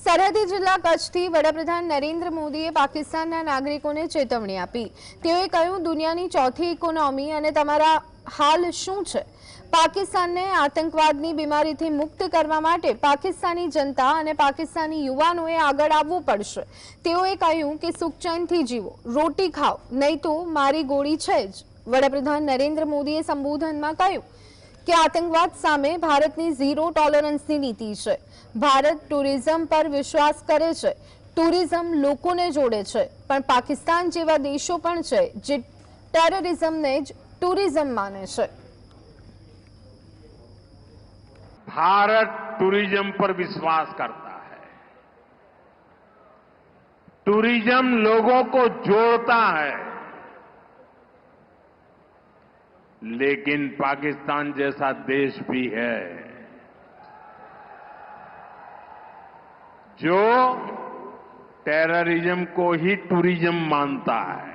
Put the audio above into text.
સરહદી જિલ્લા કચ્છથી વડાપ્રધાન નરેન્દ્ર મોદીએ પાકિસ્તાનના નાગરિકોને ચેતવણી આપી। તેઓએ કહ્યું, દુનિયાની ચોથી ઇકોનોમી અને તમારા હાલ શું છે? પાકિસ્તાનને આતંકવાદની બીમારીથી મુક્ત કરવા માટે પાકિસ્તાની જનતા અને પાકિસ્તાની યુવાનોએ આગળ આવવું પડશે। તેઓએ કહ્યું કે સુખચેનથી જીવો, રોટી ખાઓ, નહીં તો મારી ગોળી છે જ। વડાપ્રધાન નરેન્દ્ર મોદીએ સંબોધનમાં કહ્યું કે આતંકવાદ સામે ભારતની ઝીરો ટોલરન્સની નીતિ છે। ભારત ટુરિઝમ પર વિશ્વાસ કરે છે। ટુરિઝમ લોકોને જોડે છે, પણ પાકિસ્તાન જેવા દેશો પણ છે જે ટેરરિઝમને જ ટુરિઝમ માને છે। भारत टूरिज्म पर विश्वास करता है। टूरिज्म लोगों को जोड़ता है, लेकिन पाकिस्तान जैसा देश भी है जो टेररिज्म को ही टूरिज्म मानता है।